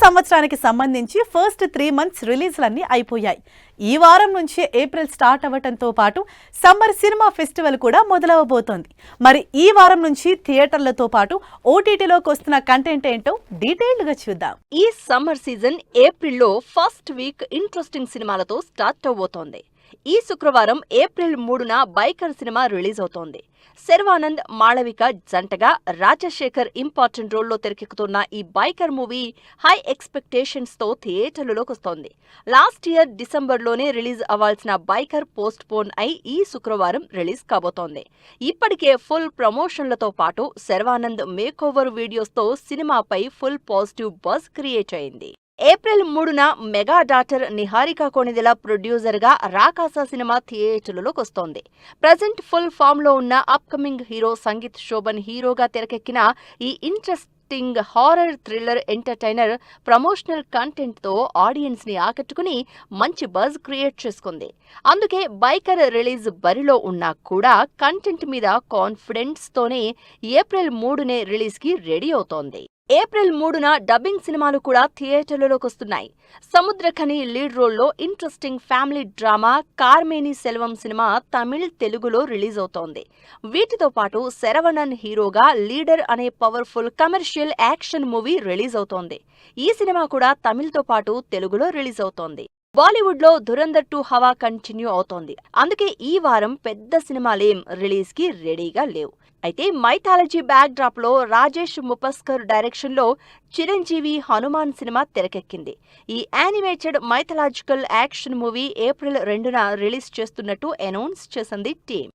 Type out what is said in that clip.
సంవత్సరానికి సంబంధించి first 3 months రిలీజ్లన్నీ అయిపోయాయి. ఈ వారం నుంచి ఏప్రిల్ స్టార్ట్ అవ్వటంతో పాటు సమ్మర్ సినిమా ఫెస్టివల్ కూడా మొదలవబోతోంది. మరి ఈ వారం నుంచి థియేటర్లతో పాటు ఓటీటీలోకి వస్తున్న కంటెంట్ ఏంటో డీటెయిల్డ్గా చూద్దాం. ఈ సమ్మర్ సీజన్ ఏప్రిల్లో ఫస్ట్ వీక్ ఇంట్రెస్టింగ్ సినిమాలతో స్టార్ట్ అవబోతోంది. ఈ శుక్రవారం ఏప్రిల్ 3న బైకర్ సినిమా రిలీజ్ అవుతోంది. శర్వానంద్, మాళవిక జంటగా రాజశేఖర్ ఇంపార్టెంట్ రోల్లో తెరకెక్కుతున్న ఈ బైకర్ మూవీ హై ఎక్స్పెక్టేషన్స్ తో థియేటర్లలోకి వస్తోంది. లాస్ట్ ఇయర్ డిసెంబర్లోనే రిలీజ్ అవ్వాల్సిన బైకర్ పోస్ట్ పోన్ అయి ఈ శుక్రవారం రిలీజ్ కాబోతోంది. ఇప్పటికే ఫుల్ ప్రమోషన్లతో పాటు శర్వానంద్ మేకోవర్ వీడియోస్తో సినిమాపై ఫుల్ పాజిటివ్ బజ్ క్రియేట్ అయింది. ఏప్రిల్ 3న మెగా డాటర్ నిహారిక కొణిదెల ప్రొడ్యూసర్గా రాకాస సినిమా థియేటర్లలోకి వస్తోంది. ప్రజెంట్ ఫుల్ ఫామ్ లో ఉన్న అప్కమింగ్ హీరో సంగీత్ శోభన్ హీరోగా తెరకెక్కిన ఈ interesting horror thriller entertainer promotional content తో ఆడియన్స్ ని ఆకట్టుకుని మంచి బజ్ క్రియేట్ చేసుకుంది. అందుకే బైకర్ రిలీజ్ బరిలో ఉన్నా కూడా కంటెంట్ మీద కాన్ఫిడెన్స్ తోనే ఏప్రిల్ 3నే రిలీజ్ కి రెడీ అవుతోంది. ఏప్రిల్ 3న డబ్బింగ్ సినిమాలు కూడా థియేటర్లలోకి వస్తున్నాయి. సముద్రఖని లీడ్ రోల్లో interesting family drama Karmeni Selvam cinema Tamil, తెలుగులో రిలీజ్ అవుతోంది. వీటితో పాటు శరవణన్ హీరోగా లీడర్ అనే powerful commercial action movie release అవుతోంది. ఈ సినిమా కూడా తమిళ్తో పాటు తెలుగులో రిలీజ్ అవుతోంది. బాలీవుడ్ లో ధురంధర్ 2 హవా కంటిన్యూ అవుతోంది. అందుకే ఈ వారం పెద్ద సినిమాలేం రిలీజ్ కి రెడీగా లేవు. అయితే మైథాలజీ బ్యాక్ డ్రాప్ లో రాజేష్ ముపస్కర్ డైరెక్షన్ లో చిరంజీవి హనుమాన్ సినిమా తెరకెక్కింది. ఈ animated mythological action movie April 2న రిలీజ్ చేస్తున్నట్టు అనౌన్స్ చేసింది టీమ్.